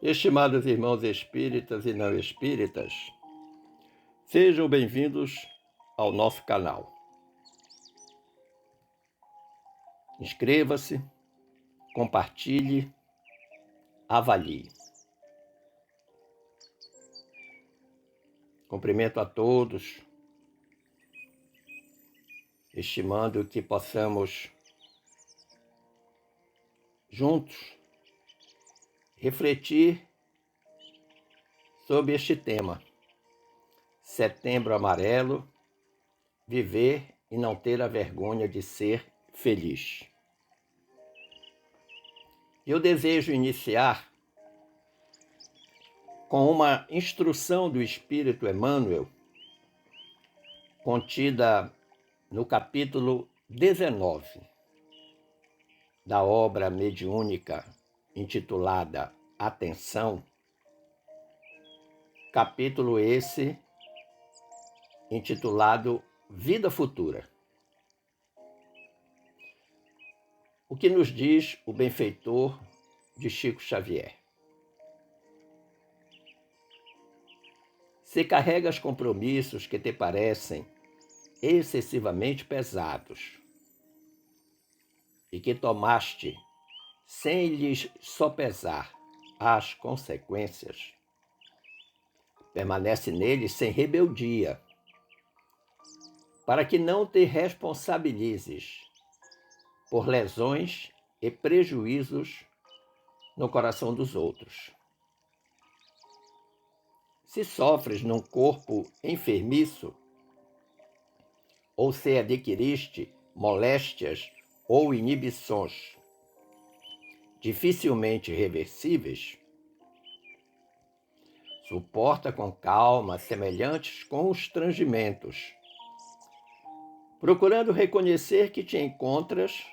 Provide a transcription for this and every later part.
Estimados irmãos espíritas e não espíritas, sejam bem-vindos ao nosso canal. Inscreva-se, compartilhe, avalie. Cumprimento a todos, estimando que possamos juntos refletir sobre este tema: Setembro Amarelo, viver e não ter a vergonha de ser feliz. Eu desejo iniciar com uma instrução do Espírito Emmanuel, contida no capítulo 19 da obra mediúnica intitulada Atenção, capítulo esse intitulado Vida Futura. O que nos diz o benfeitor de Chico Xavier? Se carregas compromissos que te parecem excessivamente pesados e que tomaste sem lhes sopesar as consequências, permanece neles sem rebeldia, para que não te responsabilizes por lesões e prejuízos no coração dos outros. Se sofres num corpo enfermiço, ou se adquiriste moléstias ou inibições dificilmente reversíveis, suporta com calma semelhantes constrangimentos, procurando reconhecer que te encontras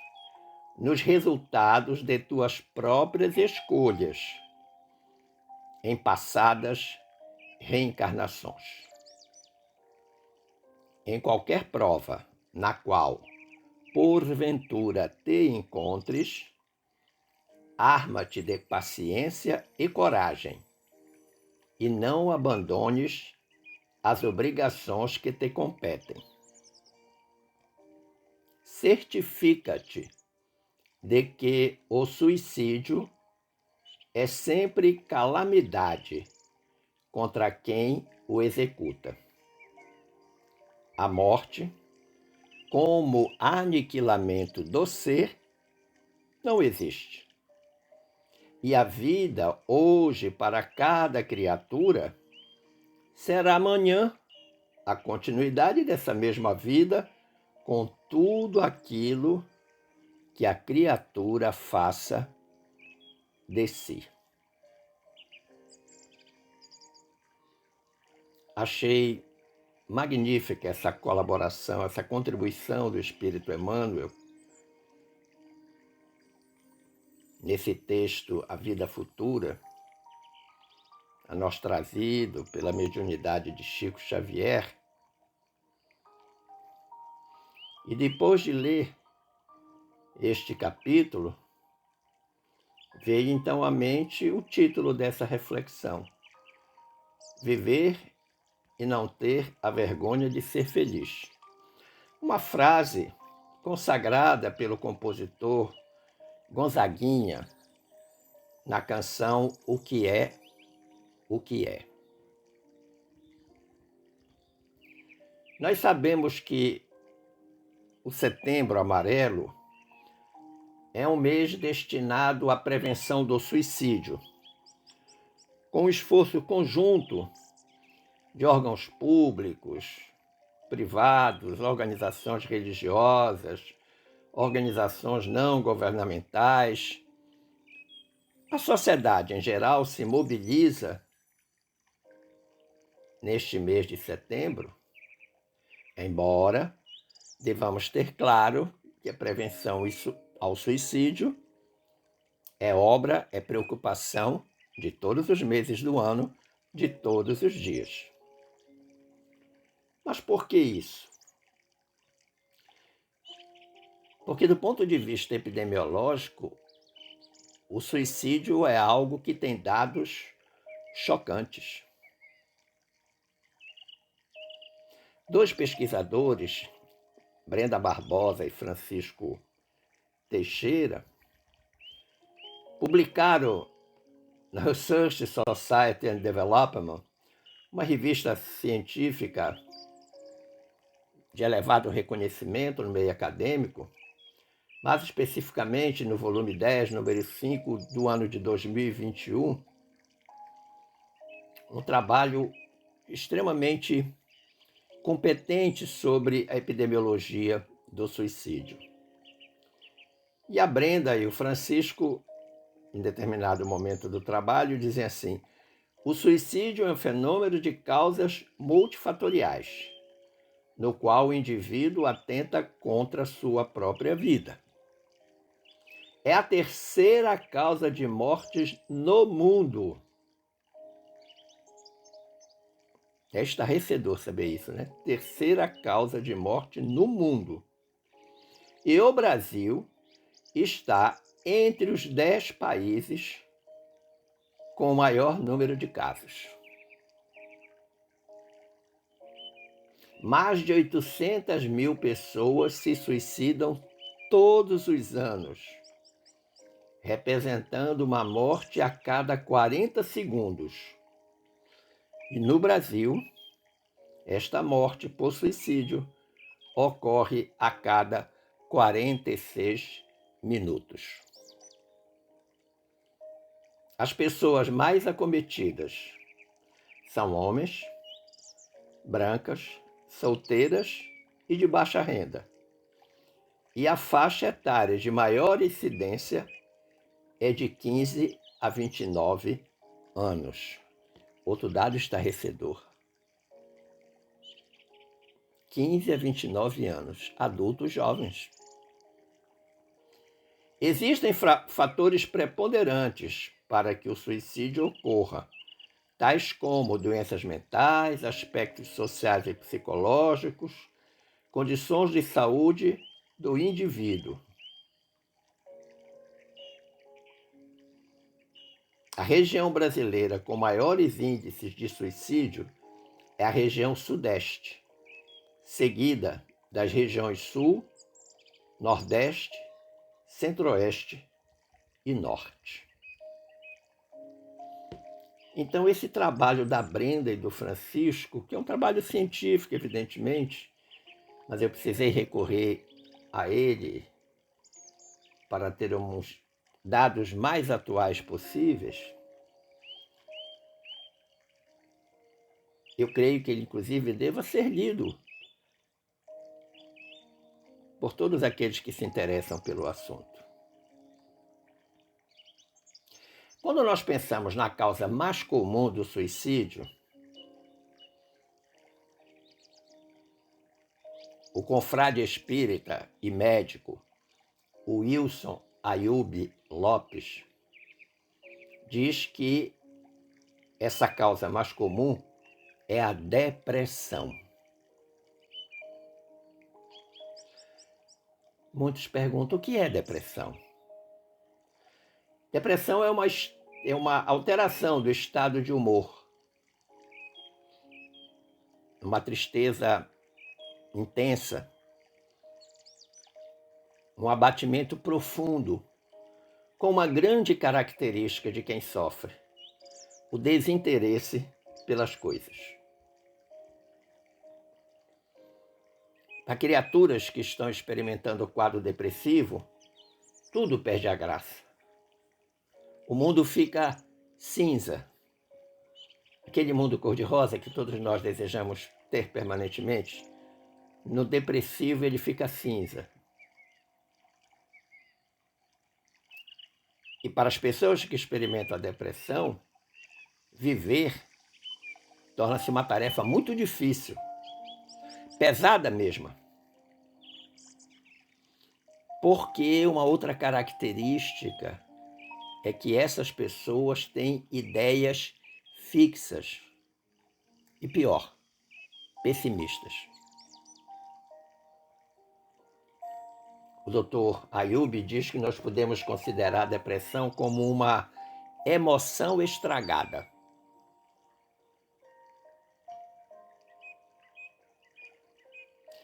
nos resultados de tuas próprias escolhas em passadas reencarnações. Em qualquer prova na qual, porventura, te encontres, arma-te de paciência e coragem e não abandones as obrigações que te competem. Certifica-te de que o suicídio é sempre calamidade contra quem o executa. A morte, como aniquilamento do ser, não existe. E a vida, hoje, para cada criatura, será amanhã a continuidade dessa mesma vida, com tudo aquilo que a criatura faça de si. Achei magnífica essa colaboração, essa contribuição do Espírito Emmanuel nesse texto A Vida Futura, a nós trazido pela mediunidade de Chico Xavier. E depois de ler este capítulo, veio então à mente o título dessa reflexão: Viver e não ter a vergonha de ser feliz. Uma frase consagrada pelo compositor Gonzaguinha na canção O que é, o que é. Nós sabemos que o Setembro Amarelo é um mês destinado à prevenção do suicídio, com um esforço conjunto de órgãos públicos, privados, organizações religiosas, organizações não governamentais. A sociedade em geral se mobiliza neste mês de setembro, embora devamos ter claro que a prevenção ao suicídio é preocupação de todos os meses do ano, de todos os dias. Mas por que isso? Porque, do ponto de vista epidemiológico, o suicídio é algo que tem dados chocantes. Dois pesquisadores, Brenda Barbosa e Francisco Teixeira, publicaram na Research Society and Development, uma revista científica de elevado reconhecimento no meio acadêmico, mais especificamente no volume 10, número 5, do ano de 2021, um trabalho extremamente competente sobre a epidemiologia do suicídio. E a Brenda e o Francisco, em determinado momento do trabalho, dizem assim: o suicídio é um fenômeno de causas multifatoriais, no qual o indivíduo atenta contra sua própria vida. É a terceira causa de mortes no mundo. É estarrecedor saber isso, né? Terceira causa de morte no mundo. E o Brasil está entre os 10 países com o maior número de casos. Mais de 800 mil pessoas se suicidam todos os anos, representando uma morte a cada 40 segundos. E no Brasil, esta morte por suicídio ocorre a cada 46 minutos. As pessoas mais acometidas são homens, brancas, solteiras e de baixa renda. E a faixa etária de maior incidência é de 15 a 29 anos. Outro dado estarrecedor. 15 a 29 anos, adultos jovens. Existem fatores preponderantes para que o suicídio ocorra, tais como doenças mentais, aspectos sociais e psicológicos, condições de saúde do indivíduo. A região brasileira com maiores índices de suicídio é a região Sudeste, seguida das regiões Sul, Nordeste, Centro-Oeste e Norte. Então, esse trabalho da Brenda e do Francisco, que é um trabalho científico, evidentemente, mas eu precisei recorrer a ele para ter uns dados mais atuais possíveis. Eu creio que ele, inclusive, deva ser lido por todos aqueles que se interessam pelo assunto. Quando nós pensamos na causa mais comum do suicídio, o confrade espírita e médico Wilson Ayub Lopes diz que essa causa mais comum é a depressão. Muitos perguntam o que é depressão. Depressão é uma alteração do estado de humor, uma tristeza intensa, um abatimento profundo, com uma grande característica de quem sofre: o desinteresse pelas coisas. Para criaturas que estão experimentando o quadro depressivo, tudo perde a graça. O mundo fica cinza. Aquele mundo cor-de-rosa que todos nós desejamos ter permanentemente, no depressivo ele fica cinza. E para as pessoas que experimentam a depressão, viver torna-se uma tarefa muito difícil, pesada mesmo. Porque uma outra característica é que essas pessoas têm ideias fixas e, pior, pessimistas. o Dr. Ayub diz que nós podemos considerar a depressão como uma emoção estragada.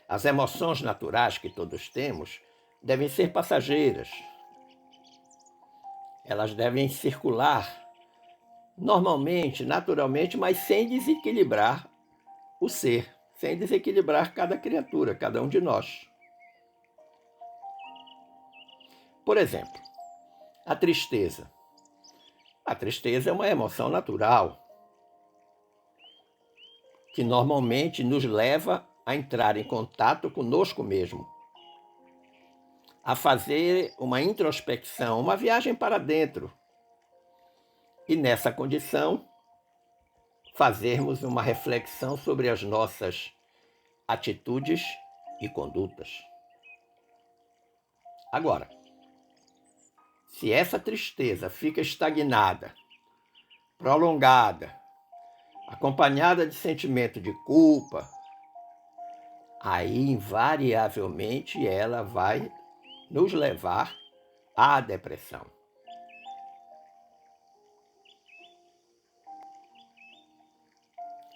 As emoções naturais que todos temos devem ser passageiras. Elas devem circular normalmente, naturalmente, mas sem desequilibrar o ser, sem desequilibrar cada criatura, cada um de nós. Por exemplo, a tristeza. A tristeza é uma emoção natural que normalmente nos leva a entrar em contato conosco mesmo, a fazer uma introspecção, uma viagem para dentro. E nessa condição, fazermos uma reflexão sobre as nossas atitudes e condutas. Agora, se essa tristeza fica estagnada, prolongada, acompanhada de sentimento de culpa, aí invariavelmente ela vai nos levar à depressão.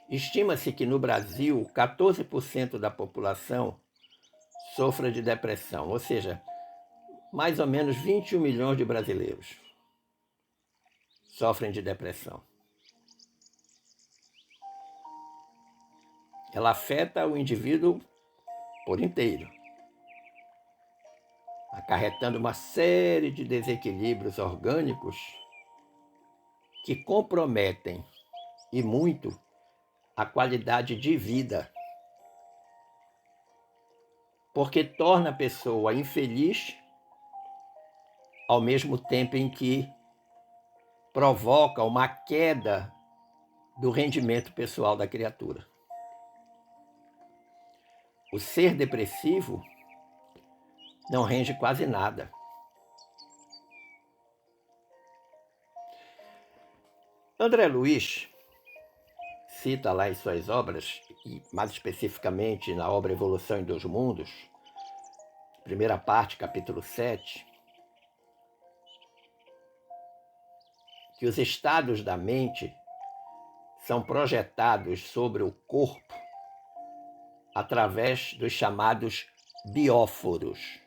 Estima-se que no Brasil 14% da população sofra de depressão, ou seja, mais ou menos 21 milhões de brasileiros sofrem de depressão. Ela afeta o indivíduo por inteiro, acarretando uma série de desequilíbrios orgânicos que comprometem, e muito, a qualidade de vida, porque torna a pessoa infeliz ao mesmo tempo em que provoca uma queda do rendimento pessoal da criatura. O ser depressivo não rende quase nada. André Luiz cita lá em suas obras, e mais especificamente na obra Evolução em Dois Mundos, primeira parte, capítulo 7, que os estados da mente são projetados sobre o corpo através dos chamados bióforos.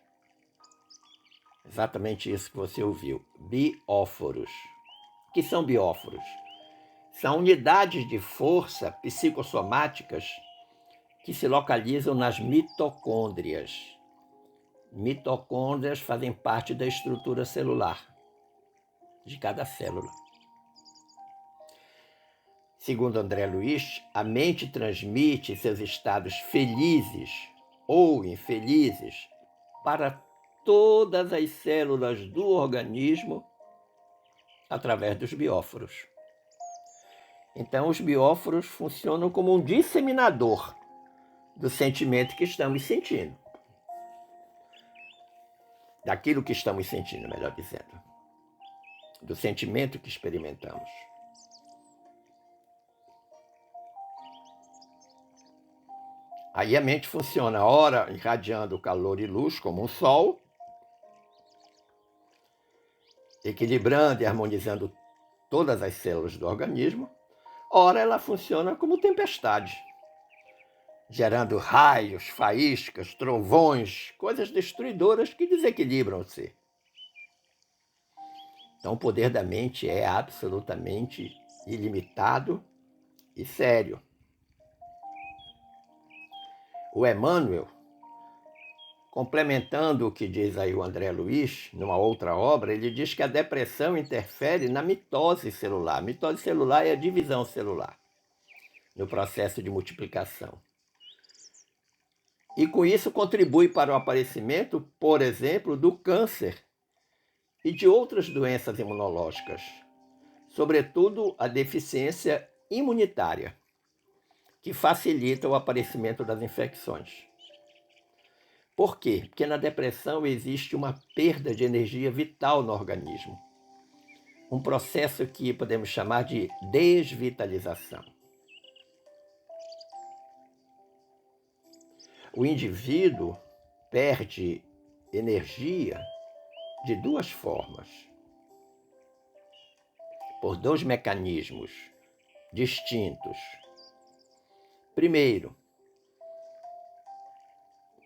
Exatamente isso que você ouviu, bióforos. O que são bióforos? São unidades de força psicossomáticas que se localizam nas mitocôndrias. Mitocôndrias fazem parte da estrutura celular de cada célula. Segundo André Luiz, a mente transmite seus estados felizes ou infelizes para todas as células do organismo através dos bióforos. Então, os bióforos funcionam como um disseminador do sentimento que estamos sentindo. Daquilo que estamos sentindo, melhor dizendo. Do sentimento que experimentamos. Aí a mente funciona, ora irradiando calor e luz como um sol, equilibrando e harmonizando todas as células do organismo, ora ela funciona como tempestade, gerando raios, faíscas, trovões, coisas destruidoras que desequilibram o ser. Então o poder da mente é absolutamente ilimitado e sério. O Emmanuel, complementando o que diz aí o André Luiz, numa outra obra, ele diz que a depressão interfere na mitose celular. A mitose celular é a divisão celular, no processo de multiplicação. E com isso contribui para o aparecimento, por exemplo, do câncer e de outras doenças imunológicas, sobretudo a deficiência imunitária, que facilita o aparecimento das infecções. Por quê? Porque na depressão existe uma perda de energia vital no organismo. Um processo que podemos chamar de desvitalização. O indivíduo perde energia de duas formas, por dois mecanismos distintos. Primeiro,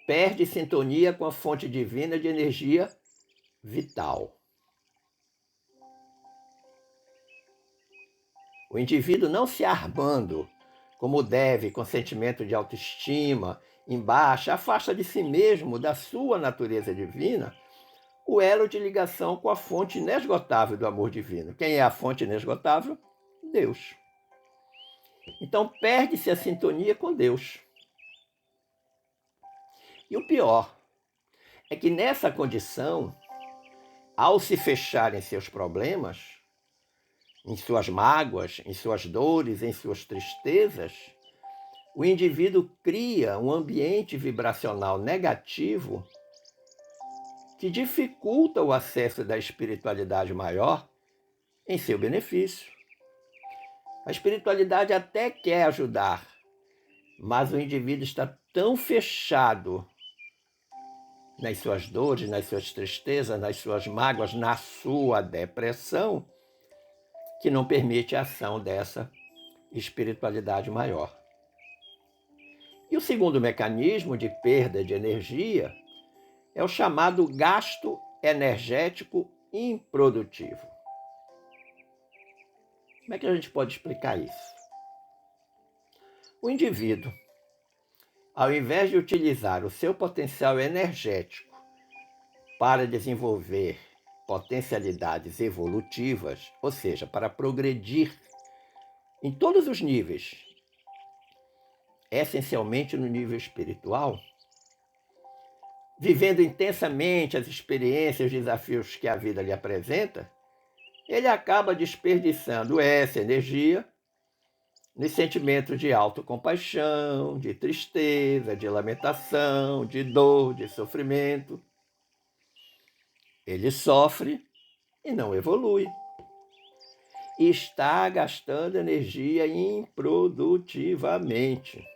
perde sintonia com a fonte divina de energia vital. O indivíduo não se armando como deve, com sentimento de autoestima em baixa, afasta de si mesmo, da sua natureza divina, o elo de ligação com a fonte inesgotável do amor divino. Quem é a fonte inesgotável? Deus. Então perde-se a sintonia com Deus. E o pior é que nessa condição, ao se fechar em seus problemas, em suas mágoas, em suas dores, em suas tristezas, o indivíduo cria um ambiente vibracional negativo que dificulta o acesso da espiritualidade maior em seu benefício. A espiritualidade até quer ajudar, mas o indivíduo está tão fechado nas suas dores, nas suas tristezas, nas suas mágoas, na sua depressão, que não permite a ação dessa espiritualidade maior. E o segundo mecanismo de perda de energia é o chamado gasto energético improdutivo. Como é que a gente pode explicar isso? O indivíduo, ao invés de utilizar o seu potencial energético para desenvolver potencialidades evolutivas, ou seja, para progredir em todos os níveis, essencialmente no nível espiritual, vivendo intensamente as experiências, os desafios que a vida lhe apresenta, ele acaba desperdiçando essa energia nos sentimentos de autocompaixão, de tristeza, de lamentação, de dor, de sofrimento. Ele sofre e não evolui. E está gastando energia improdutivamente.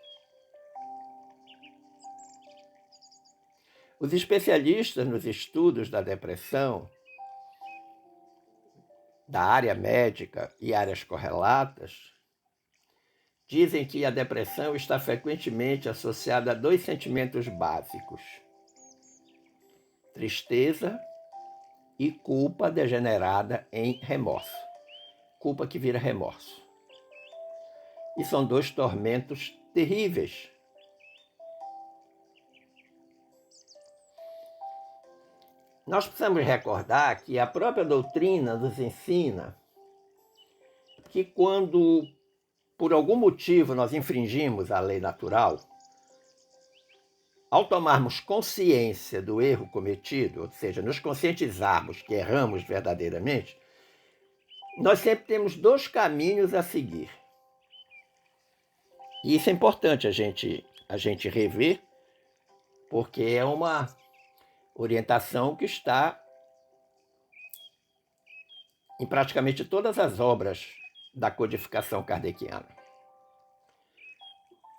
Os especialistas nos estudos da depressão, da área médica e áreas correlatas, dizem que a depressão está frequentemente associada a dois sentimentos básicos: tristeza e culpa degenerada em remorso. Culpa que vira remorso. E são dois tormentos terríveis. Nós precisamos recordar que a própria doutrina nos ensina que quando, por algum motivo, nós infringimos a lei natural, ao tomarmos consciência do erro cometido, ou seja, nos conscientizarmos que erramos verdadeiramente, nós sempre temos dois caminhos a seguir. E isso é importante a gente rever, porque é uma orientação que está em praticamente todas as obras da codificação kardeciana.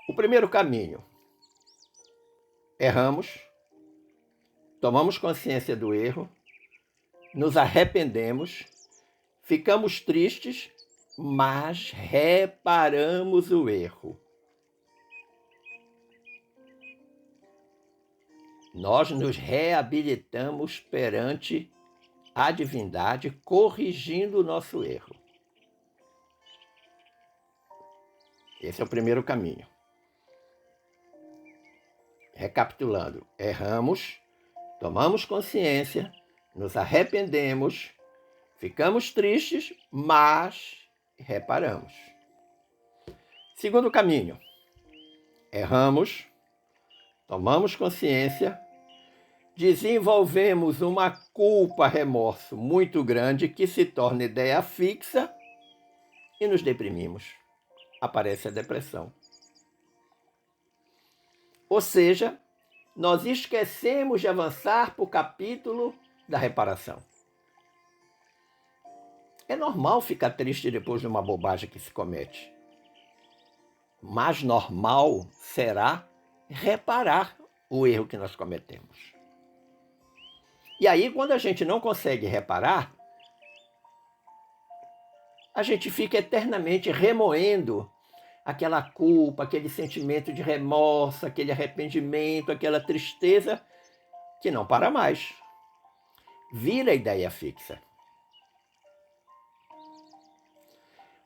O primeiro caminho: erramos, tomamos consciência do erro, nos arrependemos, ficamos tristes, mas reparamos o erro. Nós nos reabilitamos perante a divindade, corrigindo o nosso erro. Esse é o primeiro caminho. Recapitulando: erramos, tomamos consciência, nos arrependemos, ficamos tristes, mas reparamos. Segundo caminho: erramos, tomamos consciência, desenvolvemos uma culpa, remorso muito grande que se torna ideia fixa e nos deprimimos. Aparece a depressão. Ou seja, nós esquecemos de avançar para o capítulo da reparação. É normal ficar triste depois de uma bobagem que se comete. Mas normal será reparar o erro que nós cometemos. E aí, quando a gente não consegue reparar, a gente fica eternamente remoendo aquela culpa, aquele sentimento de remorso, aquele arrependimento, aquela tristeza que não para mais. Vira ideia fixa.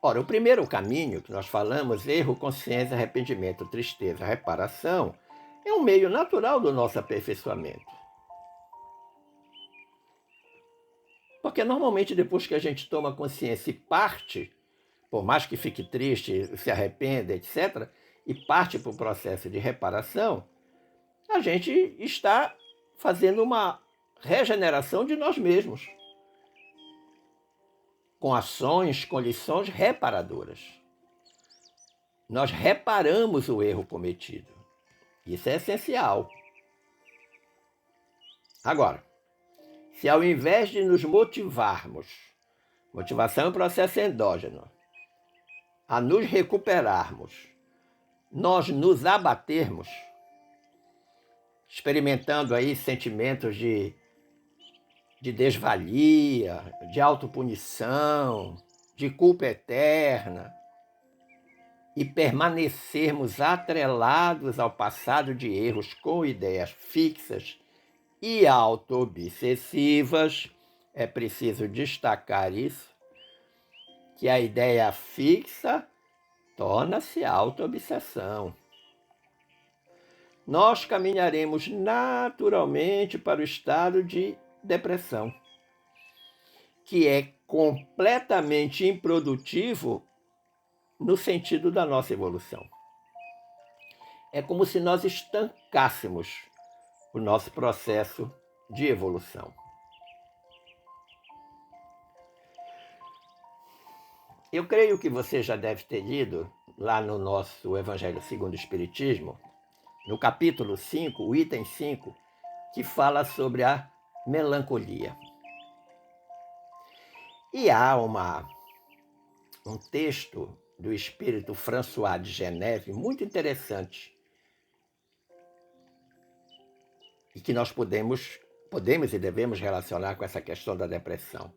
Ora, o primeiro caminho que nós falamos, erro, consciência, arrependimento, tristeza, reparação, é um meio natural do nosso aperfeiçoamento. Porque normalmente depois que a gente toma consciência e parte, por mais que fique triste, se arrependa, etc., e parte para o processo de reparação, a gente está fazendo uma regeneração de nós mesmos, com ações, com lições reparadoras. Nós reparamos o erro cometido. Isso é essencial. Agora, se ao invés de nos motivarmos, motivação é um processo endógeno, a nos recuperarmos, nós nos abatermos, experimentando aí sentimentos de desvalia, de autopunição, de culpa eterna, e permanecermos atrelados ao passado de erros com ideias fixas e auto-obsessivas, é preciso destacar isso, que a ideia fixa torna-se auto-obsessão. Nós caminharemos naturalmente para o estado de depressão, que é completamente improdutivo no sentido da nossa evolução. É como se nós estancássemos o nosso processo de evolução. Eu creio que você já deve ter lido lá no nosso Evangelho segundo o Espiritismo, no capítulo 5, o item 5, que fala sobre a melancolia. E há um texto do espírito François de Geneve muito interessante, e que nós podemos e devemos relacionar com essa questão da depressão.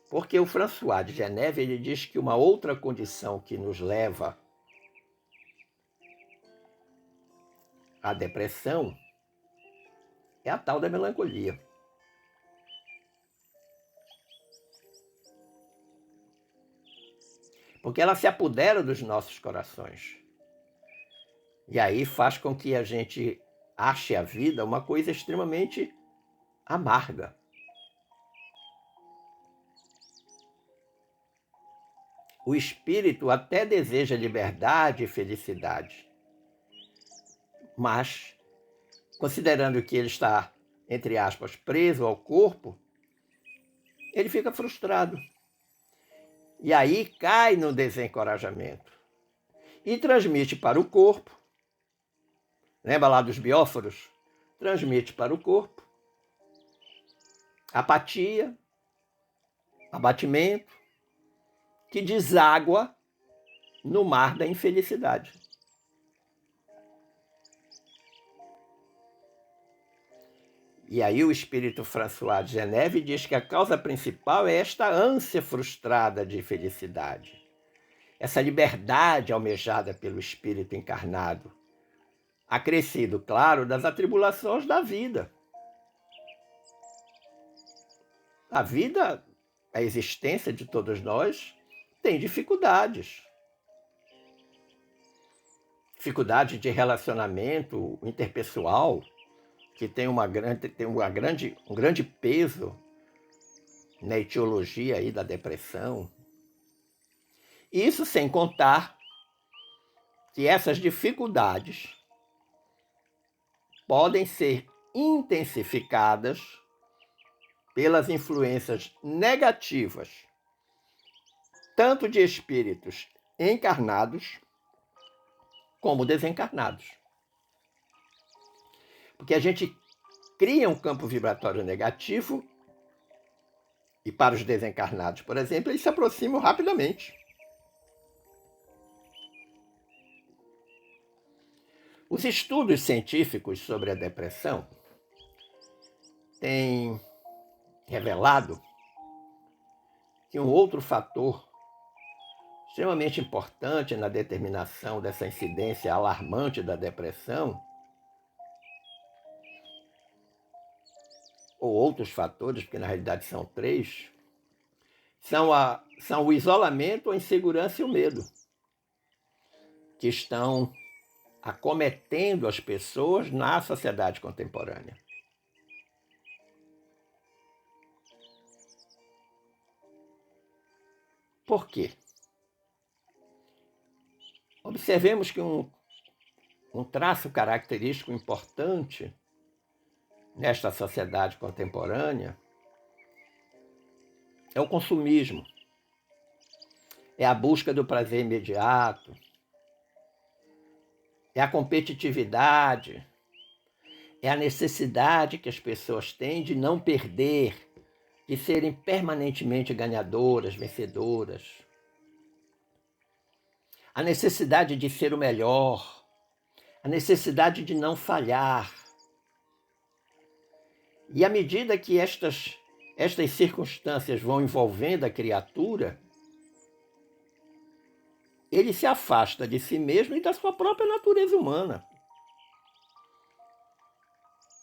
Porque o François de Geneve ele diz que uma outra condição que nos leva à depressão é a tal da melancolia. Porque ela se apodera dos nossos corações. E aí faz com que a gente ache a vida uma coisa extremamente amarga. O espírito até deseja liberdade e felicidade, mas, considerando que ele está, entre aspas, preso ao corpo, ele fica frustrado. E aí cai no desencorajamento e transmite para o corpo. Lembra lá dos bióforos? Transmite para o corpo apatia, abatimento, que deságua no mar da infelicidade. E aí o espírito François de Geneve diz que a causa principal é esta ânsia frustrada de felicidade, essa liberdade almejada pelo espírito encarnado, acrescido, claro, das atribulações da vida. A vida, a existência de todos nós, tem dificuldades. Dificuldade de relacionamento interpessoal, que tem um grande peso na etiologia aí da depressão. Isso sem contar que essas dificuldades podem ser intensificadas pelas influências negativas, tanto de espíritos encarnados como desencarnados. Porque a gente cria um campo vibratório negativo e para os desencarnados, por exemplo, eles se aproximam rapidamente. Os estudos científicos sobre a depressão tem revelado que um outro fator extremamente importante na determinação dessa incidência alarmante da depressão, ou outros fatores, porque na realidade são três, são o isolamento, a insegurança e o medo, que estão acometendo as pessoas na sociedade contemporânea. Por quê? Observemos que um traço característico importante nesta sociedade contemporânea é o consumismo, é a busca do prazer imediato, é a competitividade, é a necessidade que as pessoas têm de não perder, de serem permanentemente ganhadoras, vencedoras. A necessidade de ser o melhor, a necessidade de não falhar. E à medida que estas circunstâncias vão envolvendo a criatura, ele se afasta de si mesmo e da sua própria natureza humana.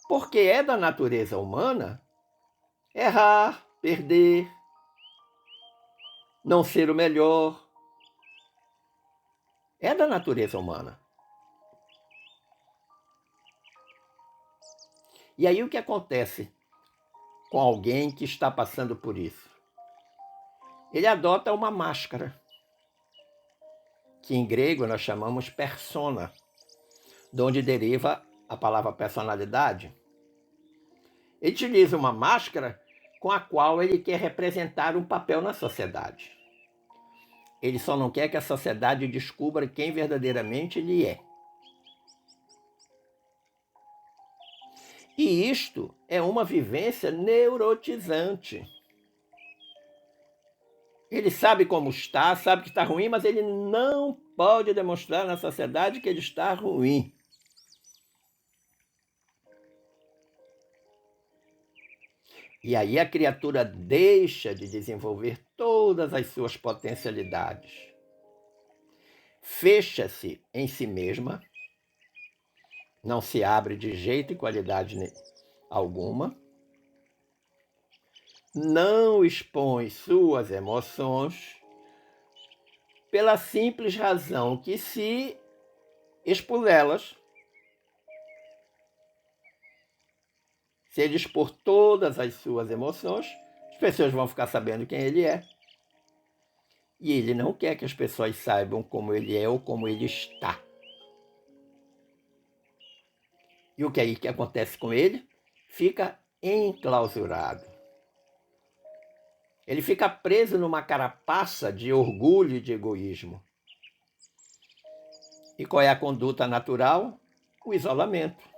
Porque é da natureza humana errar, perder, não ser o melhor. É da natureza humana. E aí o que acontece com alguém que está passando por isso? Ele adota uma máscara, que em grego nós chamamos persona, de onde deriva a palavra personalidade. Ele utiliza uma máscara com a qual ele quer representar um papel na sociedade. Ele só não quer que a sociedade descubra quem verdadeiramente ele é. E isto é uma vivência neurotizante. Ele sabe como está, sabe que está ruim, mas ele não pode demonstrar na sociedade que ele está ruim. E aí a criatura deixa de desenvolver todas as suas potencialidades. Fecha-se em si mesma, não se abre de jeito e qualidade alguma, não expõe suas emoções, pela simples razão que se expuselas, se ele expor todas as suas emoções, as pessoas vão ficar sabendo quem ele é. E ele não quer que as pessoas saibam como ele é ou como ele está. E o que aí que acontece com ele? Fica enclausurado. Ele fica preso numa carapaça de orgulho e de egoísmo. E qual é a conduta natural? O isolamento.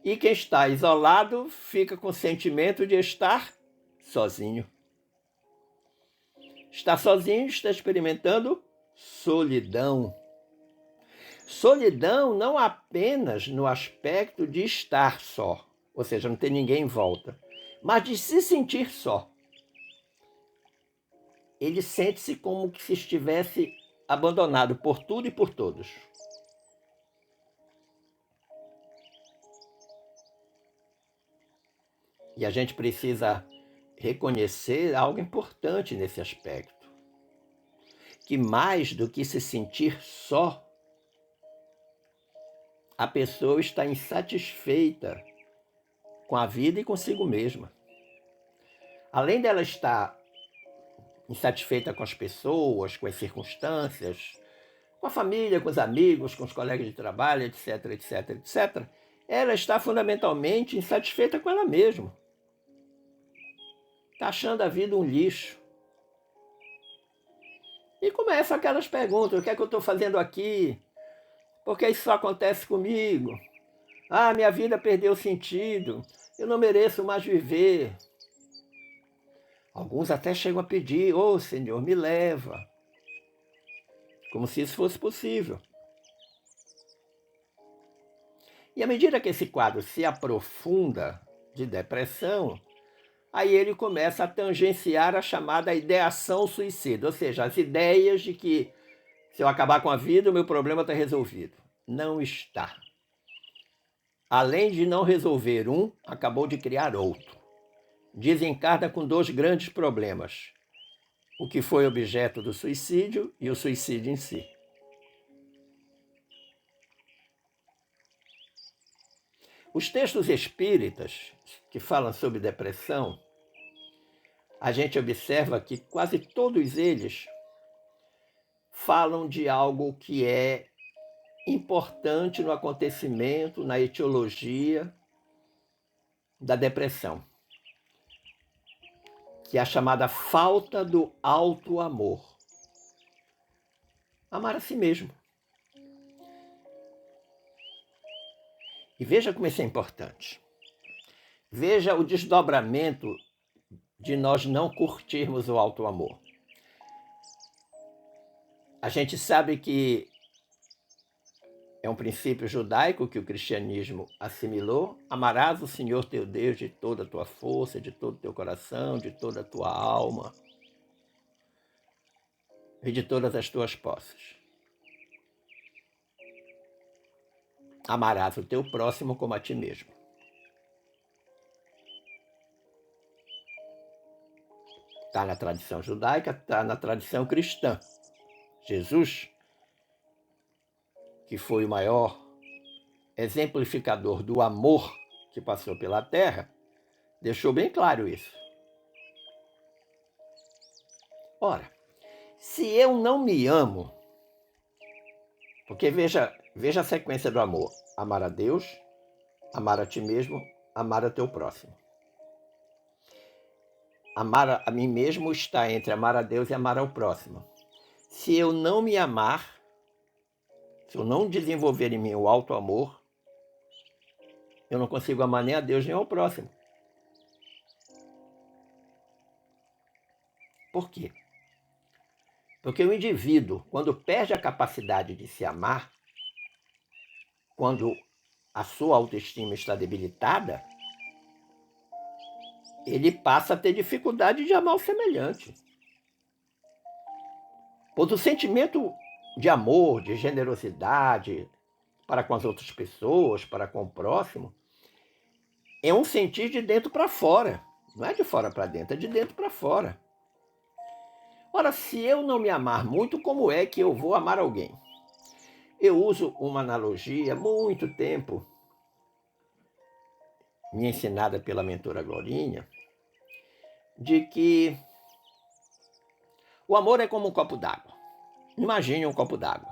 E quem está isolado fica com o sentimento de estar sozinho. Está sozinho, está experimentando solidão. Solidão não apenas no aspecto de estar só, ou seja, não ter ninguém em volta, mas de se sentir só. Ele sente-se como se estivesse abandonado por tudo e por todos. E a gente precisa reconhecer algo importante nesse aspecto, que mais do que se sentir só, a pessoa está insatisfeita com a vida e consigo mesma. Além dela estar insatisfeita com as pessoas, com as circunstâncias, com a família, com os amigos, com os colegas de trabalho, etc, etc, etc, ela está fundamentalmente insatisfeita com ela mesma. Está achando a vida um lixo. E começa aquelas perguntas: o que é que eu estou fazendo aqui? Por que isso só acontece comigo? Ah, minha vida perdeu sentido. Eu não mereço mais viver. Alguns até chegam a pedir: ô Senhor, me leva. Como se isso fosse possível. E à medida que esse quadro se aprofunda de depressão, aí ele começa a tangenciar a chamada ideação suicida, ou seja, as ideias de que se eu acabar com a vida, o meu problema está resolvido. Não está. Além de não resolver um, acabou de criar outro. Desencarna com dois grandes problemas: o que foi objeto do suicídio e o suicídio em si. Os textos espíritas que falam sobre depressão, a gente observa que quase todos eles falam de algo que é importante no acontecimento, na etiologia da depressão, que é a chamada falta do auto-amor. Amar a si mesmo. E veja como isso é importante. Veja o desdobramento de nós não curtirmos o auto-amor. A gente sabe que é um princípio judaico que o cristianismo assimilou. Amarás o Senhor teu Deus de toda a tua força, de todo o teu coração, de toda a tua alma e de todas as tuas posses. Amarás o teu próximo como a ti mesmo. Está na tradição judaica, está na tradição cristã. Jesus, que foi o maior exemplificador do amor que passou pela terra, deixou bem claro isso. Ora, se eu não me amo, porque veja a sequência do amor: amar a Deus, amar a ti mesmo, amar a teu próximo. Amar a mim mesmo está entre amar a Deus e amar ao próximo. Se eu não me amar, se eu não desenvolver em mim o auto-amor, eu não consigo amar nem a Deus nem ao próximo. Por quê? Porque o indivíduo, quando perde a capacidade de se amar, quando a sua autoestima está debilitada, ele passa a ter dificuldade de amar o semelhante. Pois o sentimento de amor, de generosidade para com as outras pessoas, para com o próximo, é um sentir de dentro para fora. Não é de fora para dentro, é de dentro para fora. Ora, se eu não me amar muito, como é que eu vou amar alguém? Eu uso uma analogia há muito tempo, me ensinada pela mentora Glorinha, de que o amor é como um copo d'água. Imagine um copo d'água.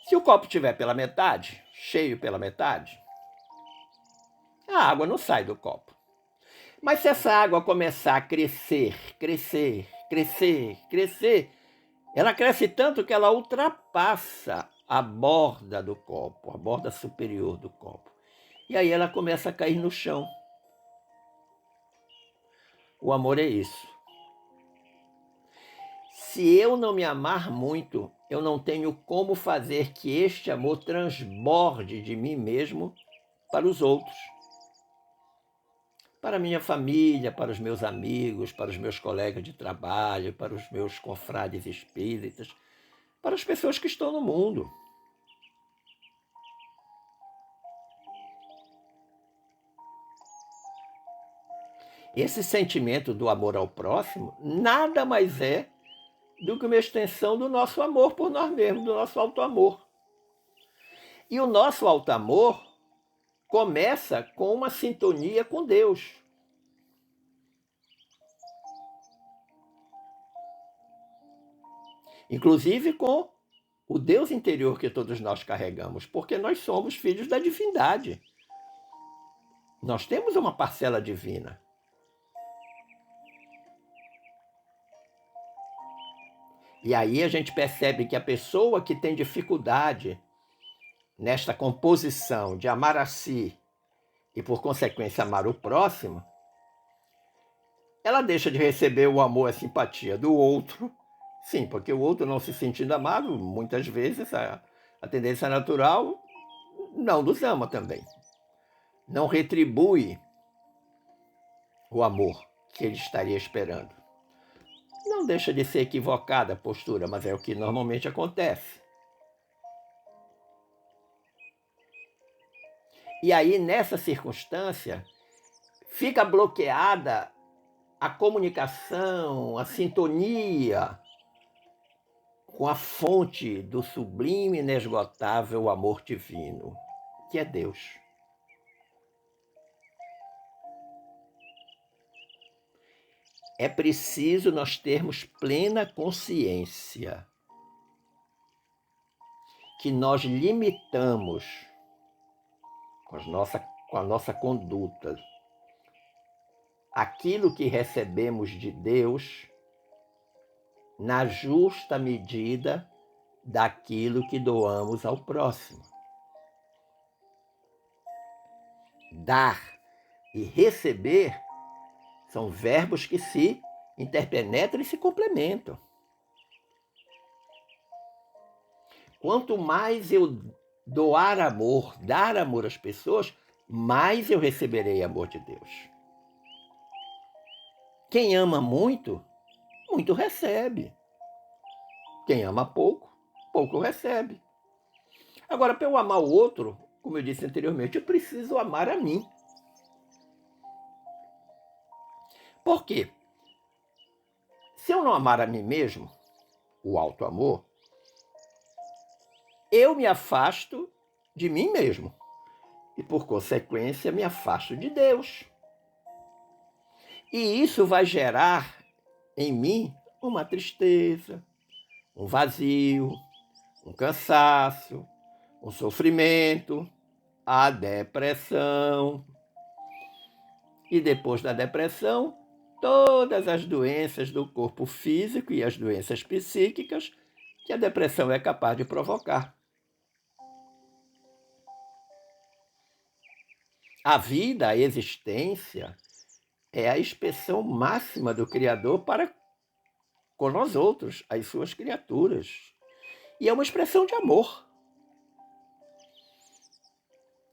Se o copo estiver pela metade, cheio pela metade, a água não sai do copo. Mas se essa água começar a crescer, ela cresce tanto que ela ultrapassa a borda do copo, a borda superior do copo. E aí ela começa a cair no chão. O amor é isso. Se eu não me amar muito, eu não tenho como fazer que este amor transborde de mim mesmo para os outros. Para a minha família, para os meus amigos, para os meus colegas de trabalho, para os meus confrades espíritas, para as pessoas que estão no mundo. Esse sentimento do amor ao próximo nada mais é do que uma extensão do nosso amor por nós mesmos, do nosso auto-amor. E o nosso auto-amor começa com uma sintonia com Deus. Inclusive com o Deus interior que todos nós carregamos, porque nós somos filhos da divindade. Nós temos uma parcela divina. E aí a gente percebe que a pessoa que tem dificuldade nesta composição de amar a si e, por consequência, amar o próximo, ela deixa de receber o amor e a simpatia do outro. Sim, porque o outro, não se sentindo amado, muitas vezes a tendência natural não nos ama também. não retribui o amor que ele estaria esperando. Não deixa de ser equivocada a postura, mas é o que normalmente acontece. E aí, nessa circunstância, fica bloqueada a comunicação, a sintonia com a fonte do sublime e inesgotável amor divino, que é Deus. É preciso nós termos plena consciência que nós limitamos com a nossa conduta aquilo que recebemos de Deus na justa medida daquilo que doamos ao próximo. Dar e receber são verbos que se interpenetram e se complementam. Quanto mais eu doar amor, dar amor às pessoas, mais eu receberei amor de Deus. Quem ama muito, muito recebe. Quem ama pouco, pouco recebe. Agora, para eu amar o outro, como eu disse anteriormente, eu preciso amar a mim. Por quê? Se eu não amar a mim mesmo, o auto-amor, eu me afasto de mim mesmo. E, por consequência, me afasto de Deus. E isso vai gerar em mim uma tristeza, um vazio, um cansaço, um sofrimento, a depressão. E depois da depressão, todas as doenças do corpo físico e as doenças psíquicas que a depressão é capaz de provocar. A vida, a existência, é a expressão máxima do Criador para com nós outros, as suas criaturas. E é uma expressão de amor.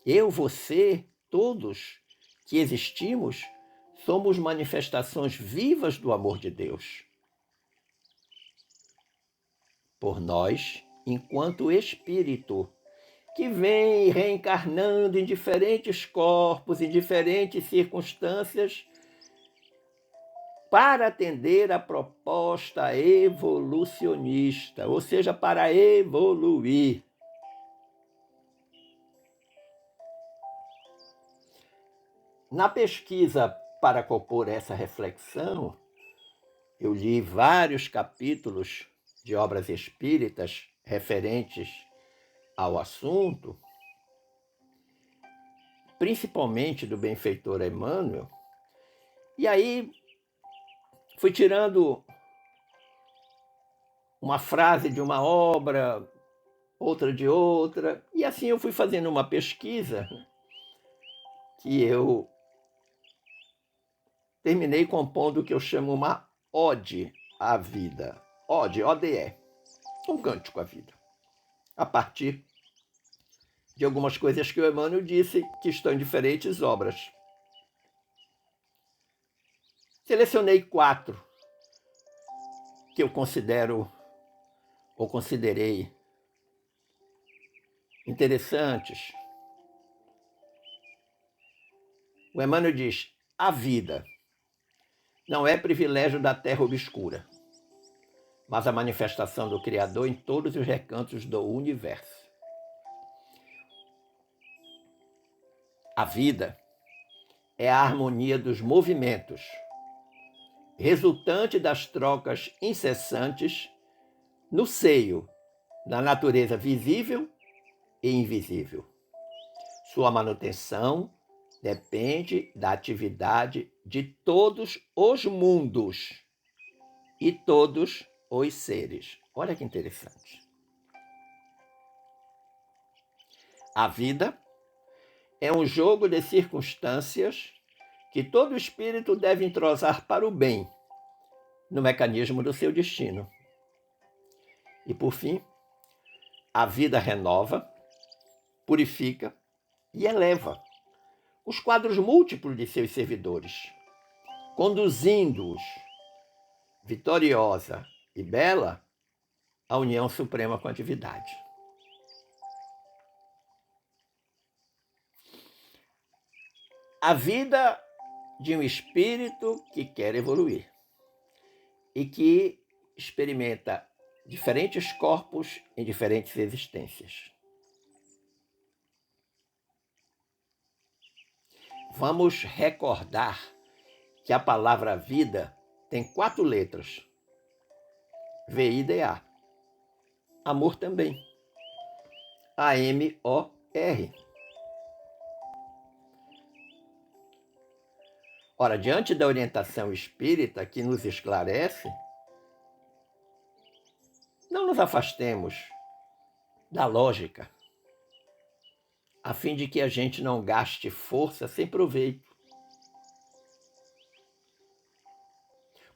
Eu, você, todos que existimos, somos manifestações vivas do amor de Deus. Por nós, enquanto espírito, que vem reencarnando em diferentes corpos, em diferentes circunstâncias, para atender a proposta evolucionista, ou seja, para evoluir. Na pesquisa para compor essa reflexão, eu li vários capítulos de obras espíritas referentes ao assunto, principalmente do benfeitor Emmanuel, e aí fui tirando uma frase de uma obra, outra de outra, e assim eu fui fazendo uma pesquisa que eu terminei compondo o que eu chamo uma ode à vida. Ode, O-D-E, um cântico à vida, a partir de algumas coisas que o Emmanuel disse que estão em diferentes obras. Selecionei 4 que eu considero ou considerei interessantes. O Emmanuel diz: a vida não é privilégio da terra obscura, mas a manifestação do Criador em todos os recantos do universo. A vida é a harmonia dos movimentos, resultante das trocas incessantes no seio da natureza visível e invisível. Sua manutenção depende da atividade de todos os mundos e todos os seres. Olha que interessante. A vida é um jogo de circunstâncias que todo espírito deve entrosar para o bem no mecanismo do seu destino. E, por fim, a vida renova, purifica e eleva, os quadros múltiplos de seus servidores, conduzindo-os, vitoriosa e bela, à união suprema com a divindade. A vida de um espírito que quer evoluir e que experimenta diferentes corpos em diferentes existências. Vamos recordar que a palavra vida tem 4 letras. V-I-D-A. Amor também. A-M-O-R. Ora, diante da orientação espírita que nos esclarece, não nos afastemos da lógica, a fim de que a gente não gaste força sem proveito,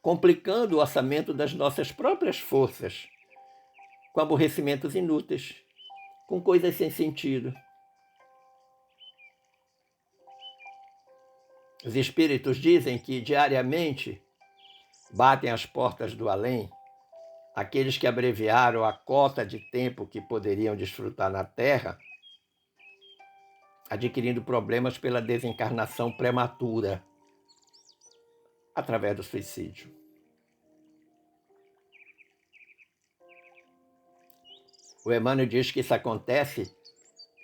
complicando o orçamento das nossas próprias forças, com aborrecimentos inúteis, com coisas sem sentido. Os espíritos dizem que diariamente batem às portas do além aqueles que abreviaram a cota de tempo que poderiam desfrutar na Terra, adquirindo problemas pela desencarnação prematura, através do suicídio. O Emmanuel diz que isso acontece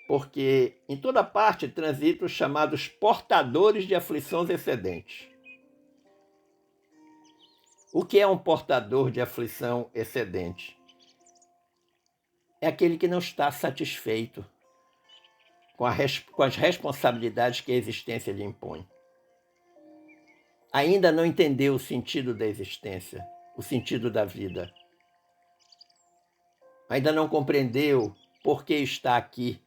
porque em toda parte transitam os chamados portadores de aflições excedentes. O que é um portador de aflição excedente? É aquele que não está satisfeito com as responsabilidades que a existência lhe impõe. Ainda não entendeu o sentido da existência, o sentido da vida. Ainda não compreendeu por que está aqui,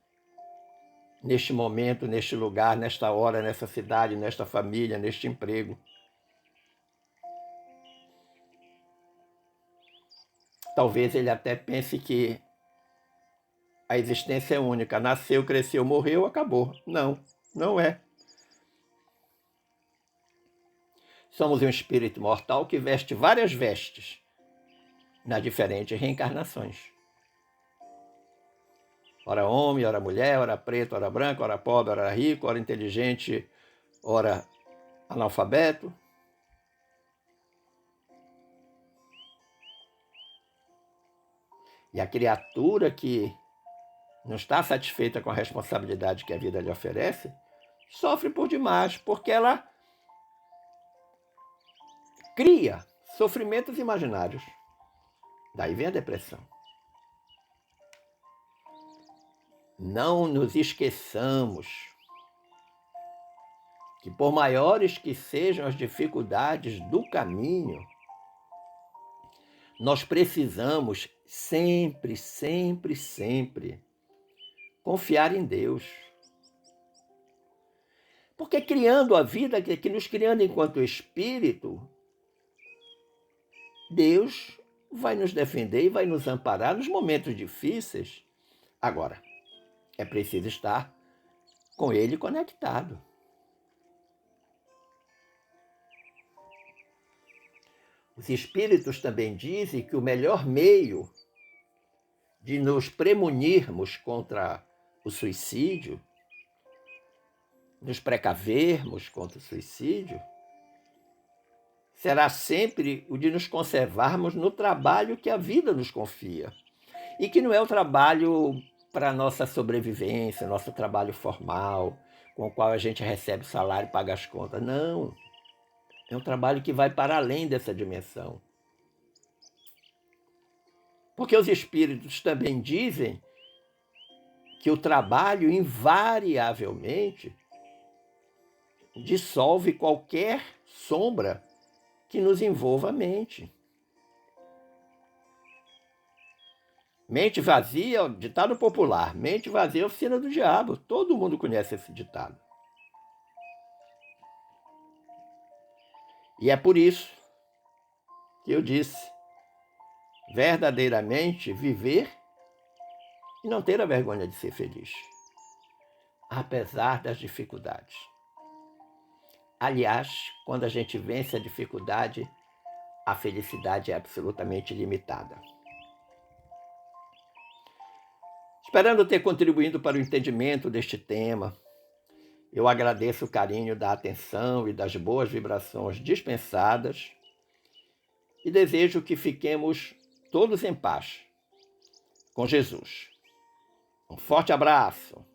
neste momento, neste lugar, nesta hora, nessa cidade, nesta família, neste emprego. Talvez ele até pense que a existência é única. Nasceu, cresceu, morreu, acabou. Não, não é. Somos um espírito mortal que veste várias vestes nas diferentes reencarnações. Ora homem, ora mulher, ora preto, ora branco, ora pobre, ora rico, ora inteligente, ora analfabeto. E a criatura que não está satisfeita com a responsabilidade que a vida lhe oferece, sofre por demais, porque ela cria sofrimentos imaginários. Daí vem a depressão. Não nos esqueçamos que, por maiores que sejam as dificuldades do caminho, nós precisamos sempre, sempre, sempre confiar em Deus. Porque criando a vida, que nos criando enquanto espírito, Deus vai nos defender e vai nos amparar nos momentos difíceis. Agora, é preciso estar com Ele conectado. Os espíritos também dizem que o melhor meio de nos premunirmos contra o suicídio, nos precavermos contra o suicídio, será sempre o de nos conservarmos no trabalho que a vida nos confia. E que não é o trabalho para a nossa sobrevivência, nosso trabalho formal, com o qual a gente recebe salário e paga as contas. Não. É um trabalho que vai para além dessa dimensão. Porque os espíritos também dizem que o trabalho invariavelmente dissolve qualquer sombra que nos envolva a mente. Mente vazia, ditado popular, mente vazia é a oficina do diabo. Todo mundo conhece esse ditado. E é por isso que eu disse, verdadeiramente viver e não ter a vergonha de ser feliz, apesar das dificuldades. Aliás, quando a gente vence a dificuldade, a felicidade é absolutamente limitada. Esperando ter contribuído para o entendimento deste tema, eu agradeço o carinho da atenção e das boas vibrações dispensadas e desejo que fiquemos todos em paz com Jesus. Um forte abraço!